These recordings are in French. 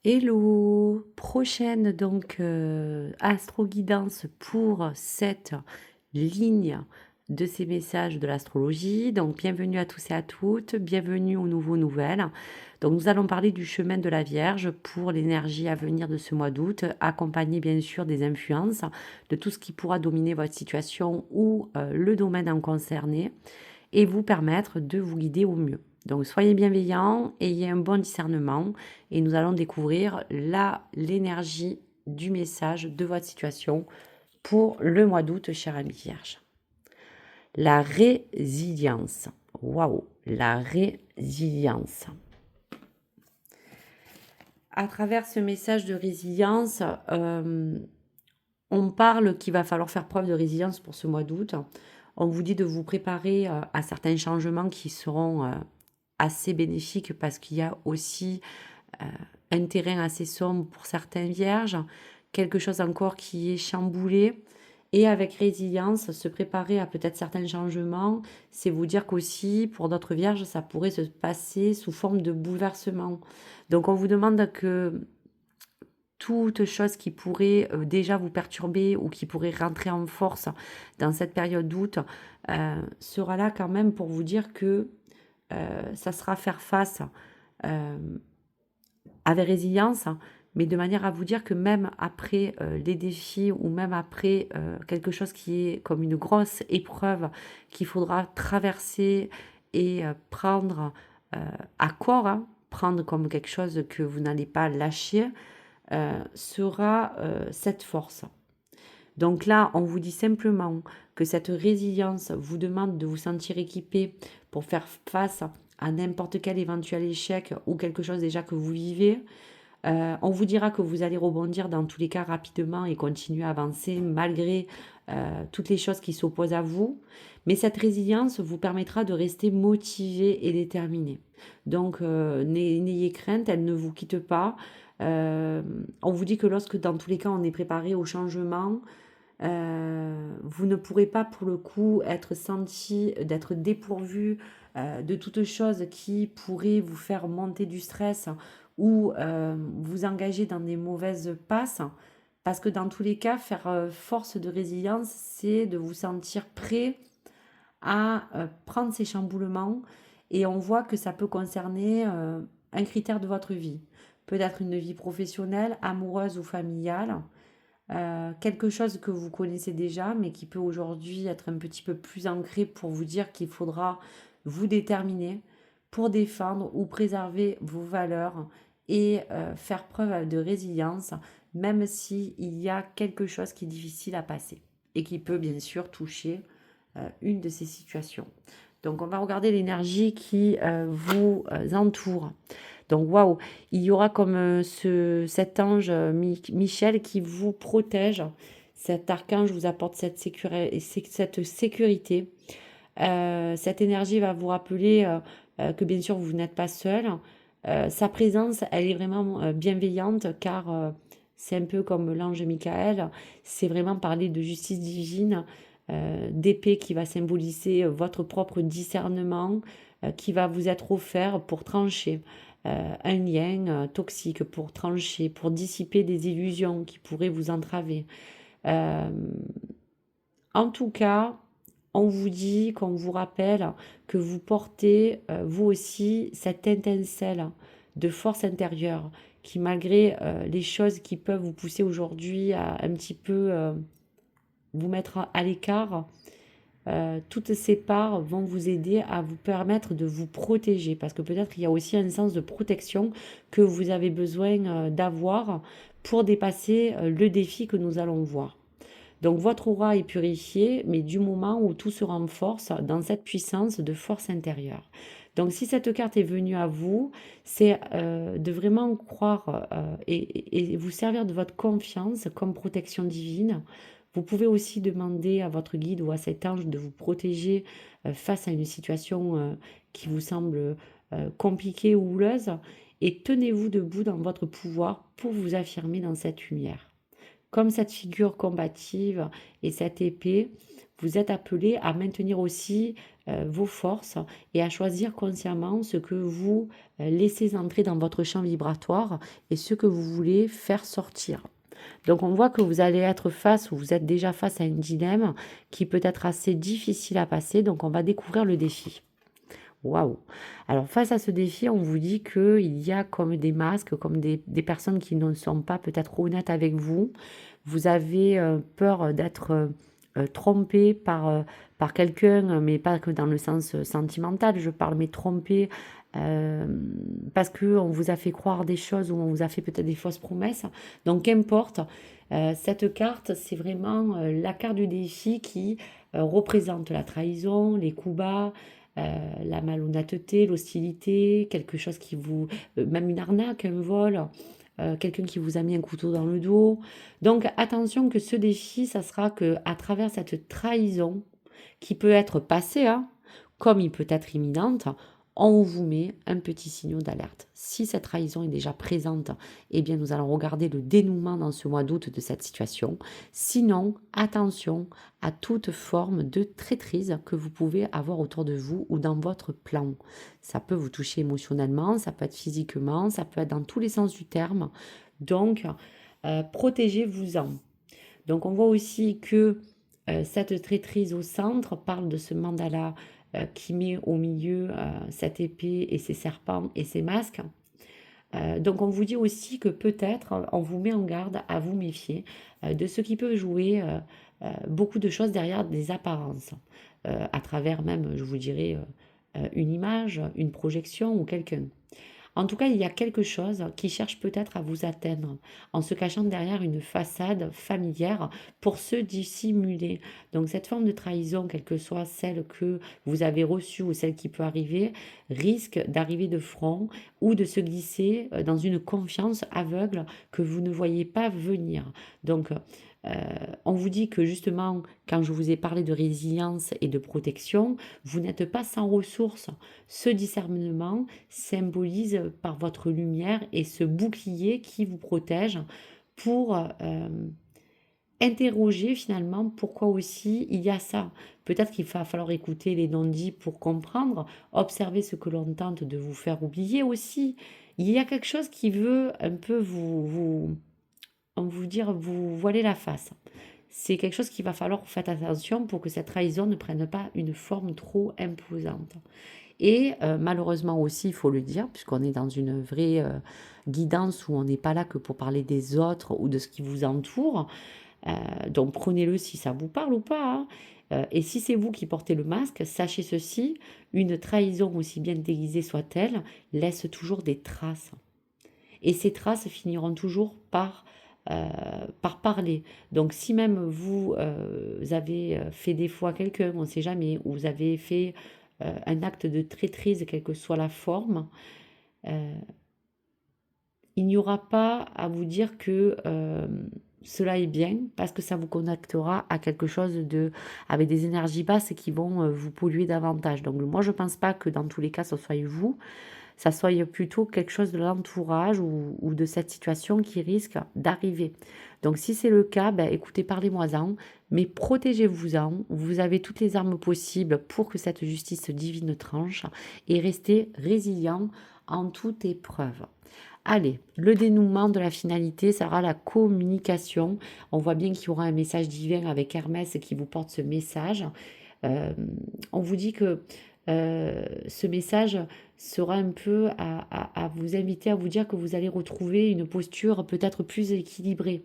Hello! Prochaine donc astro-guidance pour cette ligne de ces messages de l'astrologie. Donc bienvenue à tous et à toutes, bienvenue aux nouveaux nouvelles. Donc nous allons parler du chemin de la Vierge pour l'énergie à venir de ce mois d'août, accompagné bien sûr des influences, de tout ce qui pourra dominer votre situation ou le domaine en concerné et vous permettre de vous guider au mieux. Donc soyez bienveillants, ayez un bon discernement et nous allons découvrir l'énergie du message de votre situation pour le mois d'août, cher ami Vierge. La résilience. Waouh, la résilience. À travers ce message de résilience, on parle qu'il va falloir faire preuve de résilience pour ce mois d'août. On vous dit de vous préparer à certains changements qui seront assez bénéfiques parce qu'il y a aussi un terrain assez sombre pour certains vierges, quelque chose encore qui est chamboulé. Et avec résilience, se préparer à peut-être certains changements, c'est vous dire qu'aussi, pour d'autres vierges, ça pourrait se passer sous forme de bouleversement. Donc on vous demande que toute chose qui pourrait déjà vous perturber ou qui pourrait rentrer en force dans cette période d'août sera là quand même pour vous dire que ça sera faire face euh, avec résilience, mais de manière à vous dire que même après les défis ou même après quelque chose qui est comme une grosse épreuve qu'il faudra traverser et prendre à corps, hein, prendre comme quelque chose que vous n'allez pas lâcher, sera cette force. Donc là, on vous dit simplement que cette résilience vous demande de vous sentir équipé pour faire face à n'importe quel éventuel échec ou quelque chose déjà que vous vivez. On vous dira que vous allez rebondir dans tous les cas rapidement et continuer à avancer malgré toutes les choses qui s'opposent à vous. Mais cette résilience vous permettra de rester motivé et déterminé. Donc n'ayez crainte, elle ne vous quitte pas. On vous dit que lorsque dans tous les cas on est préparé au changement, vous ne pourrez pas pour le coup être senti d'être dépourvu de toute chose qui pourrait vous faire monter du stress ou vous engager dans des mauvaises passes. Parce que dans tous les cas, faire force de résilience, c'est de vous sentir prêt à prendre ces chamboulements. Et on voit que ça peut concerner un critère de votre vie. Peut-être une vie professionnelle, amoureuse ou familiale. Quelque chose que vous connaissez déjà, mais qui peut aujourd'hui être un petit peu plus ancré pour vous dire qu'il faudra vous déterminer pour défendre ou préserver vos valeurs et faire preuve de résilience, même s'il y a quelque chose qui est difficile à passer et qui peut bien sûr toucher une de ces situations. Donc on va regarder l'énergie qui vous entoure. Donc waouh, il y aura comme cet ange Michel qui vous protège. Cet archange vous apporte cette sécurité. Cette énergie va vous rappeler que bien sûr vous n'êtes pas seul. Sa présence, elle est vraiment bienveillante car c'est un peu comme l'ange Michael. C'est vraiment parler de justice divine, d'épée qui va symboliser votre propre discernement qui va vous être offert pour trancher un lien toxique, pour trancher, pour dissiper des illusions qui pourraient vous entraver. Euh, En tout cas, on vous dit, qu'on vous rappelle que vous portez, vous aussi, cette étincelle de force intérieure qui, malgré les choses qui peuvent vous pousser aujourd'hui à un petit peu vous mettre à l'écart, toutes ces parts vont vous aider à vous permettre de vous protéger parce que peut-être il y a aussi un sens de protection que vous avez besoin d'avoir pour dépasser le défi que nous allons voir. Donc votre aura est purifiée, mais du moment où tout se renforce dans cette puissance de force intérieure. Donc si cette carte est venue à vous, c'est de vraiment croire et vous servir de votre confiance comme protection divine. Vous pouvez aussi demander à votre guide ou à cet ange de vous protéger face à une situation qui vous semble compliquée ou houleuse. Et tenez-vous debout dans votre pouvoir pour vous affirmer dans cette lumière. comme cette figure combative et cette épée, vous êtes appelé à maintenir aussi vos forces et à choisir consciemment ce que vous laissez entrer dans votre champ vibratoire et ce que vous voulez faire sortir. Donc on voit que vous allez être face ou vous êtes déjà face à une dilemme qui peut être assez difficile à passer. Donc on va découvrir le défi. Waouh! Alors face à ce défi, on vous dit qu'il y a comme des masques, comme des personnes qui ne sont pas peut-être honnêtes avec vous. Vous avez peur d'être trompé par quelqu'un, mais pas que dans le sens sentimental, je parle, mais trompé euh, parce qu'on vous a fait croire des choses ou on vous a fait peut-être des fausses promesses. Donc qu'importe, cette carte, c'est vraiment la carte du défi qui représente la trahison, les coups bas, la malhonnêteté, l'hostilité, quelque chose qui vous... même une arnaque, un vol, quelqu'un qui vous a mis un couteau dans le dos. Donc attention que ce défi, ça sera que à travers cette trahison, qui peut être passée, hein, comme il peut être imminente, on vous met un petit signal d'alerte. Si cette trahison est déjà présente, eh bien nous allons regarder le dénouement dans ce mois d'août de cette situation. Sinon, attention à toute forme de traîtrise que vous pouvez avoir autour de vous ou dans votre plan. Ça peut vous toucher émotionnellement, ça peut être physiquement, ça peut être dans tous les sens du terme. Donc, protégez-vous-en. Donc, on voit aussi que cette traîtrise au centre parle de ce mandala qui met au milieu cette épée et ses serpents et ses masques. Donc on vous dit aussi que peut-être on vous met en garde à vous méfier de ce qui peut jouer beaucoup de choses derrière des apparences, à travers même, je vous dirais, une image, une projection ou quelqu'un. En tout cas, il y a quelque chose qui cherche peut-être à vous atteindre en se cachant derrière une façade familière pour se dissimuler. Donc cette forme de trahison, quelle que soit celle que vous avez reçue ou celle qui peut arriver, risque d'arriver de front ou de se glisser dans une confiance aveugle que vous ne voyez pas venir. Donc euh, on vous dit que justement, quand je vous ai parlé de résilience et de protection, vous n'êtes pas sans ressources. Ce discernement symbolise par votre lumière et ce bouclier qui vous protège pour interroger finalement pourquoi aussi il y a ça. Peut-être qu'il va falloir écouter les non-dits pour comprendre, observer ce que l'on tente de vous faire oublier aussi. Il y a quelque chose qui veut un peu on vous dire, vous voiler la face. C'est quelque chose qu'il va falloir faire attention pour que cette trahison ne prenne pas une forme trop imposante. Et malheureusement aussi, il faut le dire, puisqu'on est dans une vraie guidance où on n'est pas là que pour parler des autres ou de ce qui vous entoure. Donc prenez-le si ça vous parle ou pas, hein. Et si c'est vous qui portez le masque, sachez ceci, une trahison, aussi bien déguisée soit-elle, laisse toujours des traces. Et ces traces finiront toujours par parler. Donc si même vous avez fait des fois quelqu'un, on ne sait jamais, ou vous avez fait un acte de traîtrise, quelle que soit la forme, euh, il n'y aura pas à vous dire que cela est bien, parce que ça vous connectera à quelque chose de, avec des énergies basses qui vont vous polluer davantage. Donc moi, je ne pense pas que dans tous les cas, ce soit vous, ça soit plutôt quelque chose de l'entourage ou de cette situation qui risque d'arriver. Donc si c'est le cas, ben, écoutez, parlez-moi-en, mais protégez-vous-en. Vous avez toutes les armes possibles pour que cette justice divine tranche et restez résilient en toute épreuve. Allez, le dénouement de la finalité sera la communication. On voit bien qu'il y aura un message divin avec Hermès qui vous porte ce message. Euh, on vous dit que ce message sera un peu à vous inviter à vous dire que vous allez retrouver une posture peut-être plus équilibrée,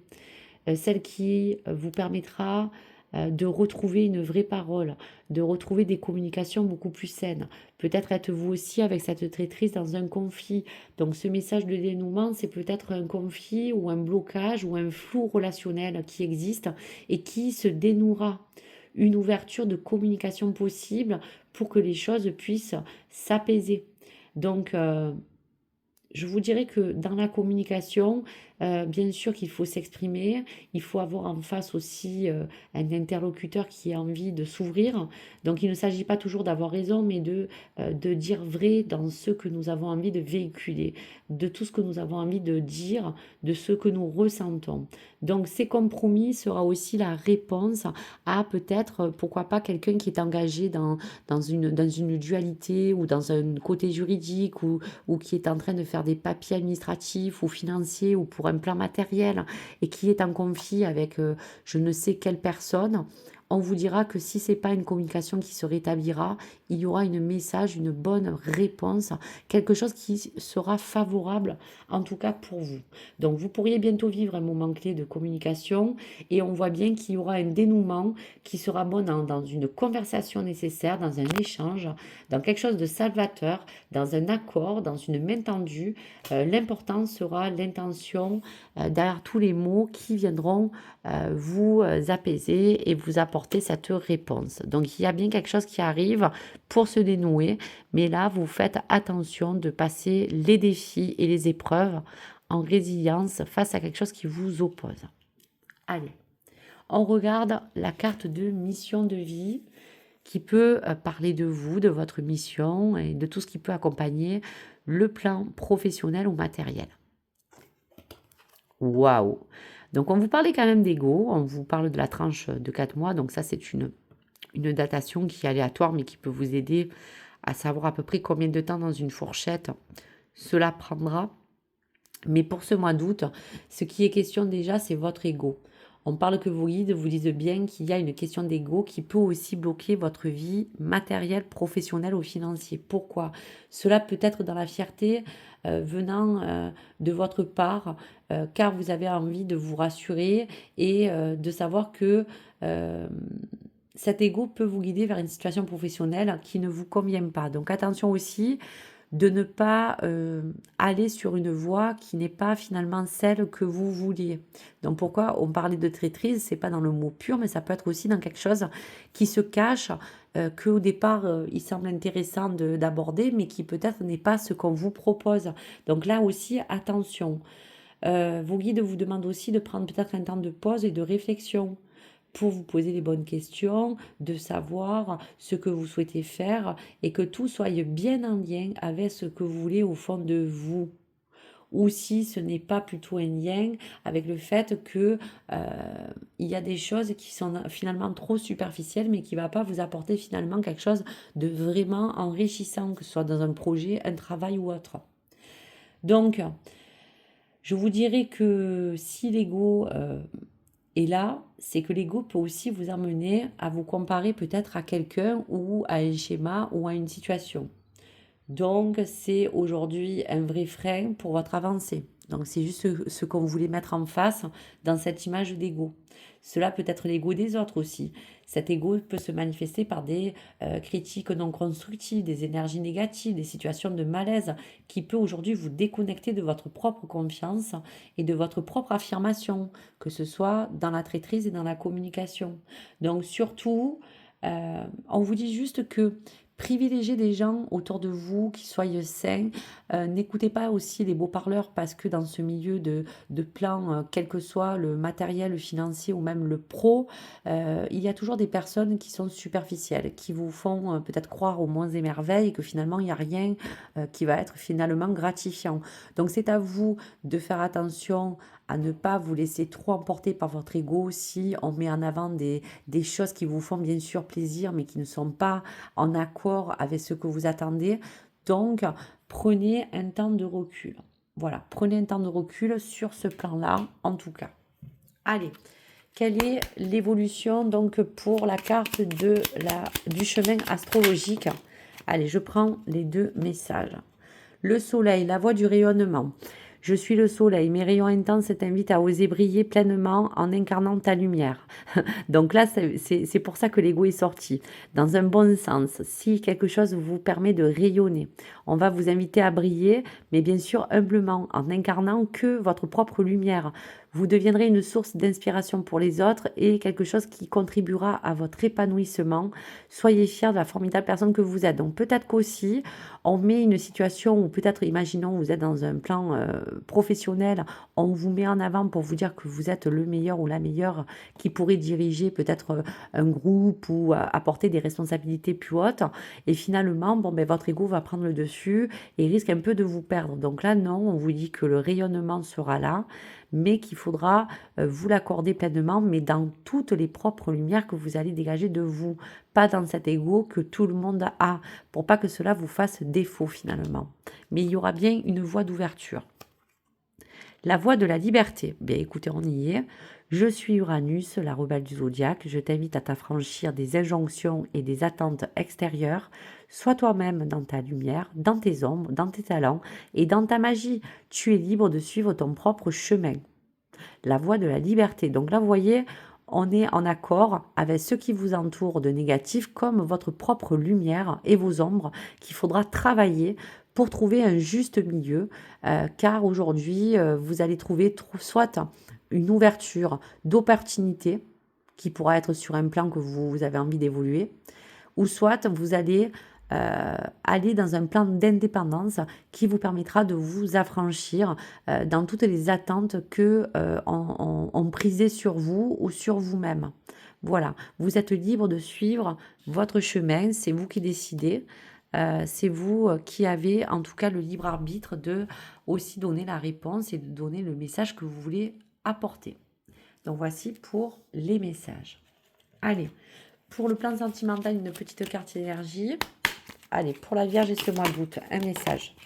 celle qui vous permettra de retrouver une vraie parole, de retrouver des communications beaucoup plus saines. Peut-être êtes-vous aussi avec cette traîtrise dans un conflit. Donc ce message de dénouement, c'est peut-être un conflit ou un blocage ou un flou relationnel qui existe et qui se dénouera. Une ouverture de communication possible pour que les choses puissent s'apaiser. Donc, je vous dirais que dans la communication, bien sûr qu'il faut s'exprimer, il faut avoir en face aussi un interlocuteur qui a envie de s'ouvrir. Donc il ne s'agit pas toujours d'avoir raison, mais de dire vrai dans ce que nous avons envie de véhiculer, de tout ce que nous avons envie de dire, de ce que nous ressentons. Donc ces compromis sera aussi la réponse à peut-être, pourquoi pas, quelqu'un qui est engagé dans une dualité ou dans un côté juridique ou qui est en train de faire des papiers administratifs ou financiers ou pour un plan matériel et qui est en conflit avec je ne sais quelle personne, on vous dira que si c'est pas une communication qui se rétablira, il y aura un message, une bonne réponse, quelque chose qui sera favorable en tout cas pour vous. Donc vous pourriez bientôt vivre un moment clé de communication et on voit bien qu'il y aura un dénouement qui sera bon dans une conversation nécessaire, dans un échange, dans quelque chose de salvateur, dans un accord, dans une main tendue. L'important sera l'intention derrière tous les mots qui viendront vous apaiser et vous apporter cette réponse. Donc il y a bien quelque chose qui arrive pour se dénouer, mais là vous faites attention de passer les défis et les épreuves en résilience face à quelque chose qui vous oppose. Allez, on regarde la carte de mission de vie qui peut parler de vous, de votre mission et de tout ce qui peut accompagner le plan professionnel ou matériel. Waouh! Donc on vous parlait quand même d'ego, on vous parle de la tranche de 4 mois, donc ça c'est une datation qui est aléatoire mais qui peut vous aider à savoir à peu près combien de temps dans une fourchette cela prendra. Mais pour ce mois d'août, ce qui est question déjà, c'est votre ego. On parle que vos guides vous disent bien qu'il y a une question d'ego qui peut aussi bloquer votre vie matérielle, professionnelle ou financière. Pourquoi? Cela peut être dans la fierté venant de votre part, car vous avez envie de vous rassurer et de savoir que cet ego peut vous guider vers une situation professionnelle qui ne vous convient pas. Donc attention aussi de ne pas aller sur une voie qui n'est pas finalement celle que vous vouliez. Donc pourquoi on parlait de traîtrise, c'est pas dans le mot pur, mais ça peut être aussi dans quelque chose qui se cache, qu'au départ il semble intéressant d'aborder, mais qui peut-être n'est pas ce qu'on vous propose. Donc là aussi, attention. Vos guides vous demandent aussi de prendre peut-être un temps de pause et de réflexion pour vous poser les bonnes questions, de savoir ce que vous souhaitez faire et que tout soit bien en lien avec ce que vous voulez au fond de vous. Ou si ce n'est pas plutôt un lien avec le fait que il y a des choses qui sont finalement trop superficielles mais qui ne va pas vous apporter finalement quelque chose de vraiment enrichissant, que ce soit dans un projet, un travail ou autre. Donc, je vous dirais que si l'ego est là, c'est que l'ego peut aussi vous amener à vous comparer peut-être à quelqu'un ou à un schéma ou à une situation. Donc, c'est aujourd'hui un vrai frein pour votre avancée. Donc, c'est juste ce qu'on voulait mettre en face dans cette image d'ego. Cela peut être l'ego des autres aussi. Cet ego peut se manifester par des critiques non constructives, des énergies négatives, des situations de malaise qui peut aujourd'hui vous déconnecter de votre propre confiance et de votre propre affirmation, que ce soit dans la traîtrise et dans la communication. Donc, surtout, on vous dit juste que privilégiez des gens autour de vous qui soient sains. N'écoutez pas aussi les beaux parleurs parce que dans ce milieu de plan, quel que soit le matériel, le financier ou même le pro, il y a toujours des personnes qui sont superficielles, qui vous font peut-être croire aux moins et merveilles et que finalement il n'y a rien qui va être finalement gratifiant. Donc c'est à vous de faire attention à ne pas vous laisser trop emporter par votre ego si on met en avant des choses qui vous font bien sûr plaisir mais qui ne sont pas en accord avec ce que vous attendez. Donc, prenez un temps de recul. Voilà, prenez un temps de recul sur ce plan-là, en tout cas. Allez, quelle est l'évolution donc pour la carte du chemin astrologique? Allez, je prends les deux messages. Le soleil, la voie du rayonnement. Je suis le soleil, mes rayons intenses t'invitent à oser briller pleinement en incarnant ta lumière. Donc là, c'est pour ça que l'ego est sorti. Dans un bon sens, si quelque chose vous permet de rayonner, on va vous inviter à briller, mais bien sûr humblement, en incarnant que votre propre lumière. Vous deviendrez une source d'inspiration pour les autres et quelque chose qui contribuera à votre épanouissement. Soyez fiers de la formidable personne que vous êtes. Donc peut-être qu'aussi, on met une situation où peut-être, imaginons, vous êtes dans un plan professionnel, on vous met en avant pour vous dire que vous êtes le meilleur ou la meilleure qui pourrait diriger peut-être un groupe ou apporter des responsabilités plus hautes. Et finalement, bon, ben, votre ego va prendre le dessus et risque un peu de vous perdre. Donc là, non, on vous dit que le rayonnement sera là, mais qu'il faudra vous l'accorder pleinement, mais dans toutes les propres lumières que vous allez dégager de vous, pas dans cet ego que tout le monde a, pour pas que cela vous fasse défaut finalement. Mais il y aura bien une voie d'ouverture. La voie de la liberté. Bien écoutez, on y est. Je suis Uranus, la rebelle du zodiaque. Je t'invite à t'affranchir des injonctions et des attentes extérieures. Sois toi-même dans ta lumière, dans tes ombres, dans tes talents et dans ta magie. Tu es libre de suivre ton propre chemin. La voie de la liberté. Donc là, vous voyez, on est en accord avec ce qui vous entoure de négatif comme votre propre lumière et vos ombres qu'il faudra travailler pour trouver un juste milieu, car aujourd'hui, vous allez trouver soit une ouverture d'opportunité qui pourra être sur un plan que vous avez envie d'évoluer, ou soit vous allez aller dans un plan d'indépendance qui vous permettra de vous affranchir dans toutes les attentes que on prisait sur vous ou sur vous-même. Voilà, vous êtes libre de suivre votre chemin, c'est vous qui décidez. C'est vous qui avez en tout cas le libre arbitre de aussi donner la réponse et de donner le message que vous voulez apporter. Donc voici pour les messages. Allez, pour le plan sentimental, une petite carte énergie. Allez, pour la Vierge et ce mois d'août, un message.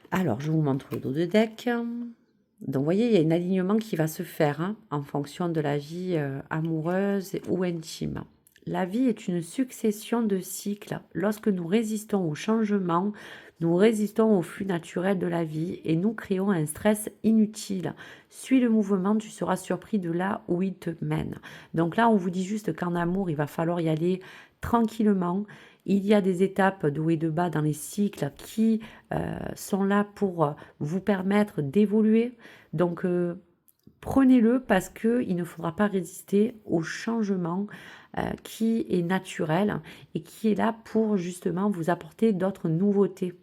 Alors, je vous montre le dos de deck. Donc, vous voyez, il y a un alignement qui va se faire en fonction de la vie amoureuse ou intime. La vie est une succession de cycles. Lorsque nous résistons au changement, nous résistons au flux naturel de la vie et nous créons un stress inutile. Suis le mouvement, tu seras surpris de là où il te mène. Donc là, on vous dit juste qu'en amour, il va falloir y aller tranquillement. Il y a des étapes de haut et de bas dans les cycles qui sont là pour vous permettre d'évoluer. Donc, prenez-le parce qu'il ne faudra pas résister au changement qui est naturel et qui est là pour justement vous apporter d'autres nouveautés.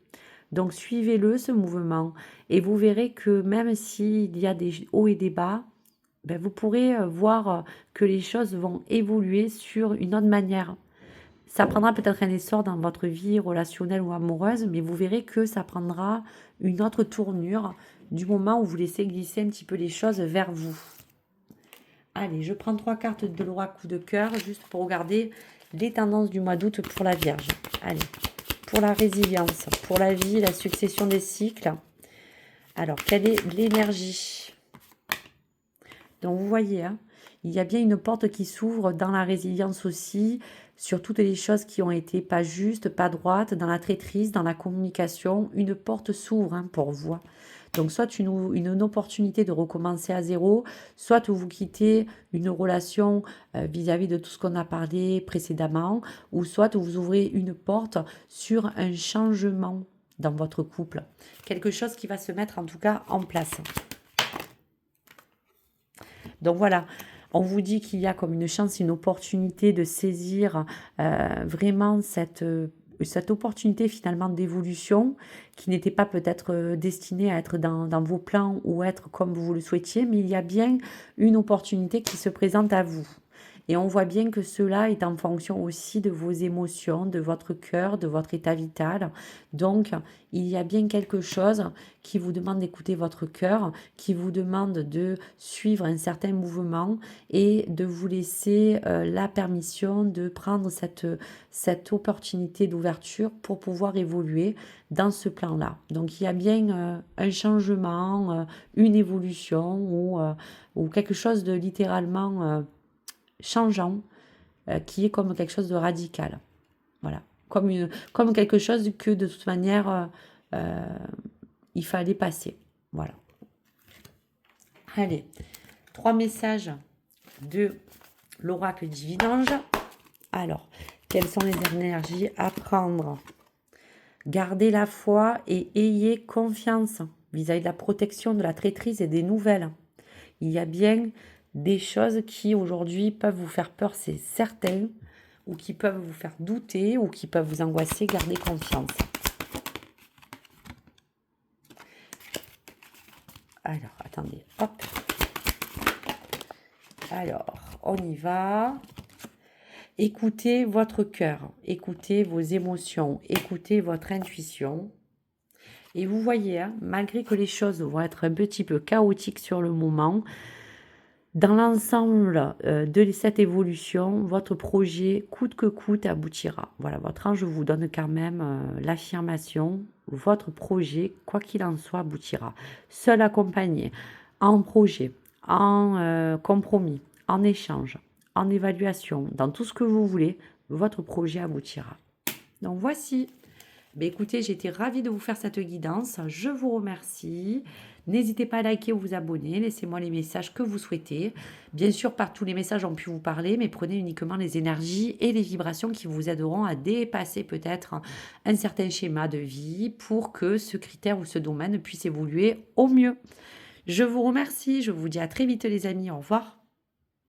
Donc suivez-le, ce mouvement, et vous verrez que même s'il y a des hauts et des bas, ben, vous pourrez voir que les choses vont évoluer sur une autre manière. Ça prendra peut-être un essor dans votre vie relationnelle ou amoureuse, mais vous verrez que ça prendra une autre tournure du moment où vous laissez glisser un petit peu les choses vers vous. Allez, je prends 3 cartes de roi coup de cœur, juste pour regarder les tendances du mois d'août pour la Vierge. Allez, pour la résilience, pour la vie, la succession des cycles. Alors, quelle est l'énergie? Donc, vous voyez, il y a bien une porte qui s'ouvre dans la résilience aussi, sur toutes les choses qui ont été pas justes, pas droites, dans la traîtrise, dans la communication. Une porte s'ouvre pour vous. Donc, soit une opportunité de recommencer à zéro, soit vous quittez une relation vis-à-vis de tout ce qu'on a parlé précédemment, ou soit vous ouvrez une porte sur un changement dans votre couple. Quelque chose qui va se mettre en tout cas en place. Donc voilà, on vous dit qu'il y a comme une chance, une opportunité de saisir vraiment cette opportunité finalement d'évolution qui n'était pas peut-être destinée à être dans vos plans ou être comme vous le souhaitiez, mais il y a bien une opportunité qui se présente à vous. Et on voit bien que cela est en fonction aussi de vos émotions, de votre cœur, de votre état vital. Donc, il y a bien quelque chose qui vous demande d'écouter votre cœur, qui vous demande de suivre un certain mouvement et de vous laisser la permission de prendre cette opportunité d'ouverture pour pouvoir évoluer dans ce plan-là. Donc, il y a bien un changement, une évolution ou quelque chose de littéralement changeant, qui est comme quelque chose de radical. Voilà. comme quelque chose que de toute manière, euh, il fallait passer. Voilà. Allez, 3 messages de l'oracle Divinange. Alors, quelles sont les énergies à prendre? Gardez la foi et ayez confiance vis-à-vis de la protection, de la traîtrise et des nouvelles. Il y a bien des choses qui aujourd'hui peuvent vous faire peur, c'est certain, ou qui peuvent vous faire douter, ou qui peuvent vous angoisser. Gardez confiance. Alors, attendez, hop. Alors, on y va. Écoutez votre cœur, écoutez vos émotions, écoutez votre intuition. Et vous voyez, hein, malgré que les choses vont être un petit peu chaotiques sur le moment, dans l'ensemble de cette évolution, votre projet, coûte que coûte, aboutira. Voilà, votre ange vous donne quand même l'affirmation, votre projet, quoi qu'il en soit, aboutira. Seul accompagné, en projet, en compromis, en échange, en évaluation, dans tout ce que vous voulez, votre projet aboutira. Donc voici. Ben écoutez, j'ai été ravie de vous faire cette guidance. Je vous remercie. N'hésitez pas à liker ou vous abonner. Laissez-moi les messages que vous souhaitez. Bien sûr, par tous les messages ont pu vous parler, mais prenez uniquement les énergies et les vibrations qui vous aideront à dépasser peut-être un certain schéma de vie pour que ce critère ou ce domaine puisse évoluer au mieux. Je vous remercie. Je vous dis à très vite les amis. Au revoir.